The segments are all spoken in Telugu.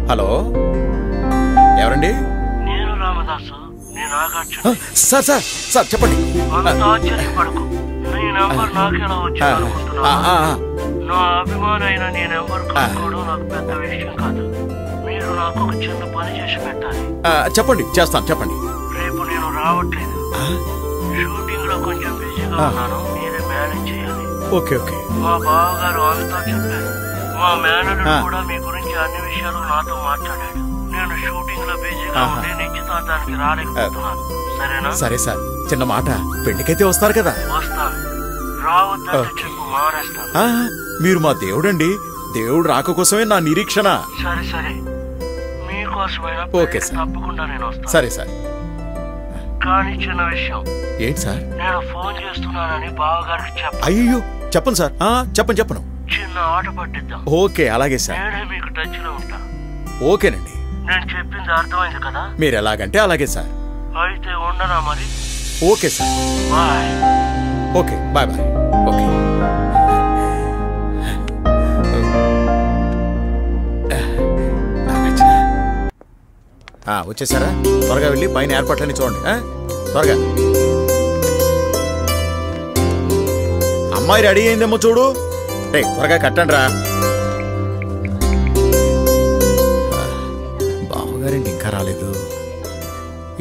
హలో, ఎవరండి? నేను రామదాసు. నేను నాగార్జున. సార్ సార్ సార్ చెప్పండి. ఆశ్చర్యపడకు, నీ నెంబర్ నాకెలా వచ్చింది అనుకుంటున్నా? నా అభిమానైన నీ నెంబర్ కనుక్కోవడం నాకు పెద్ద విషయం కాదు. మీరు నాకు ఒక చిన్న పని చేసి పెట్టాలి. చెప్పండి, చేస్తాను. చెప్పండి. రేపు నేను రావట్లేదు. షూటింగ్ లో కొంచెం బిజీగా ఉన్నాను. మీరే మేనేజ్ చేయాలి. Okay okay. మా బావగారు అంతా చెప్పారు. మా మేనేజర్ కూడా మీ గురించి అన్ని విషయాలు నాతో మాట్లాడాడు. నేను షూటింగ్ లో బిజీగా ఉంటే నిశ్చితార్థానికి రాలేకపోతున్నాను. సరేనా? సరే సార్, చిన్న మాట. పెళ్లికైతే వస్తారు కదా? వస్తాను. రావద్దంటే చెప్పు, మానేస్తాను. మీరు మా దేవుడండి. దేవుడు రాక కోసమే నా నిరీక్షణ. సరే సరే, మీకోసమైనా ఓకే సార్, తప్పకుండా నేను వస్తాను. సరే సార్. కానీ చిన్న విషయం. ఏంటి సార్? నేను ఫోన్ చేస్తున్నానని బావగారికి చెప్పు. అయ్యో, చెప్పను సార్. చెప్పను. చిన్న ఆట పట్టిద్దాం. ఓకే, అలాగే సార్. నేనే మీకు టచ్ లో ఉంటా. ఓకేనండి. నేను చెప్పింది అర్థమైంది కదా? మీరు ఎలాగంటే అలాగే సార్. అయితే ఉండనా మరి? Okay sir. Bye. Okay, bye bye. Okay. వచ్చేసారా? త్వరగా వెళ్ళి పైన ఏర్పాట్లని చూడండి. త్వరగా. అమ్మాయి రెడీ అయిందేమో చూడు. త్వరగా కట్టండి రా. బావగారింటి ఇంకా రాలేదు.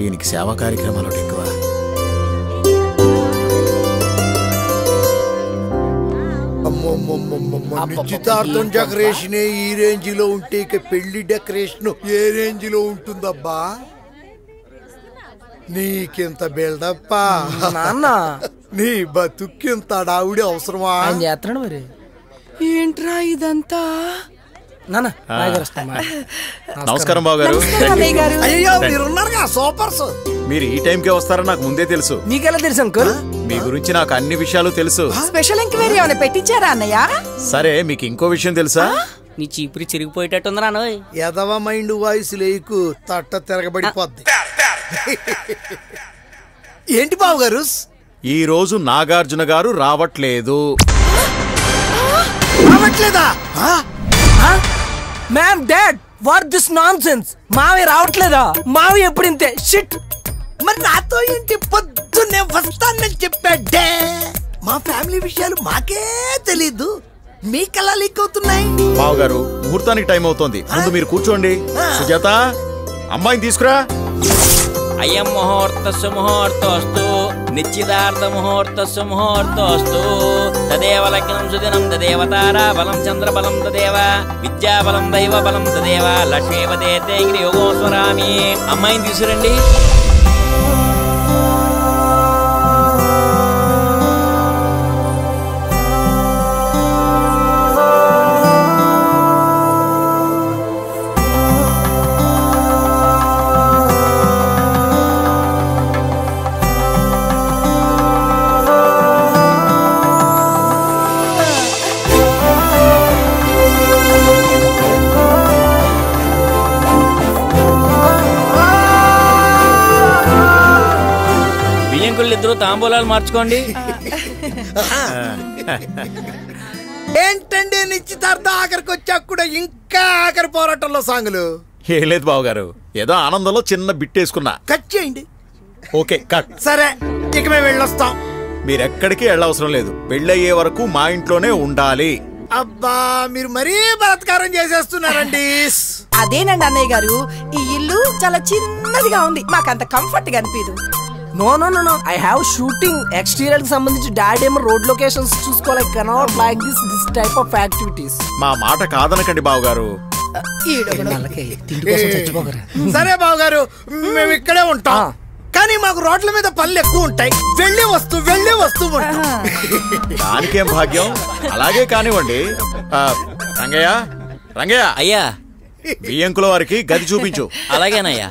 ఈయనకి సేవా కార్యక్రమాలు ఎక్కువ. నిశ్చితార్థం డెకరేషన్ ఈ రేంజ్ లో ఉంటే ఇక పెళ్లి డెకరేషన్ ఏ రేంజ్ లో ఉంటుందబ్బా? నీకింత బిల్డప్పా నాన్న? నీ బతుక్కింత డావిడి అవసరమా? చేస్తున్నాడు మరి. ఏంట్రా ఇదంతా? నమస్కారం బావగారు. అయ్యో, మీరున్నారుగా సూపర్స్. మీరు ఈ టైంకే వస్తారని నాకు ముందే తెలుసు. మీకెలా తెలుసు అంకుల్? మీ గురించి నాకు అన్ని విషయాలు తెలుసు. స్పెషల్ ఎంక్వైరీ ఏమైనా పెట్టించారా అన్నయ్య? సరే, మీకు ఇంకో విషయం తెలుసా? నీ చీపురి చిరిగిపోయేటట్టుందిరా. ఎదవ మైండ్ వాయిస్ లేకు తట్ట తిరగబడిపోద్ది. ఏంటి బావగారు? ఈ రోజు నాగార్జున గారు రావట్లేదు. రావట్లేదా? Ma'am, dad, what this nonsense? మావి రావట్లేదా? మావి ఎప్పుడు ఇంతే షిట్. మరి నాతో ఏంటి పొద్దున్నే వస్తానని చెప్పాడే? మా ఫ్యామిలీ విషయాలు మాకే తెలీదు, మీకెలా లీక్ అవుతున్నాయి? బావగారు, ముహూర్తానికి టైం అవుతోంది. ముందు మీరు కూర్చోండి. సుజాత, అమ్మాయిని తీసుకురా. అయం ముహూర్తస్సు ముహూర్తోస్తు నిశ్చితార్థ ముహూర్తస్సు ముహూర్తోస్తు తదేవ లగ్నం సుదినం తదేవ తారా బలం చంద్రబలం తదేవ విద్యాబలం దైవ బలం తదేవ లక్ష్మీపదే తేగిరి యోగోస్వరామి. అమ్మాయిని తీసుకురండి. ఇద్దరు తాంబూలాలు మార్చుకోండి. ఏంటండి నిశ్చితార్థం ఆఖరికి వచ్చాక కూడా ఇంకా ఆఖరి పోరాటంలో సాంగులు? ఏం లేదు బావగారు, ఏదో ఆనందంలో చిన్న బిట్టేసుకున్నా. కట్ చేయండి. Okay, cut. సరే, ఇక మేము వెళ్ళొస్తాం. మీరెక్కడికి వెళ్ళవసరం లేదు. పెళ్ళయ్యే వరకు మా ఇంట్లోనే ఉండాలి. అబ్బా, మీరు మరీ బలాత్కారం చేసేస్తున్నారండి. అదేనండి అన్నయ్య గారు, ఈ ఇల్లు చాలా చిన్నదిగా ఉంది, మాకంత కంఫర్ట్ గా అనిపించదు. No no no no, I have shooting. Exterior కి సంబంధించి డాడీ ఏమో రోడ్ లొకేషన్స్ చూసుకోవాలి. Cannot like this type of activities. మా మాట కాదనకండి బావగారు. సరే బావగారు, మేము ఇక్కడే ఉంటాం. కానీ మాకు రోడ్ల మీద పనులు ఎక్కువ ఉంటాయి. వెళ్ళి వస్తూ దానికేం భాగ్యం. అలాగే కానివ్వండి. రంగయ్య అయ్యా, బియ్యంకుల వారికి గది చూపించు. అలాగేనయ్యా.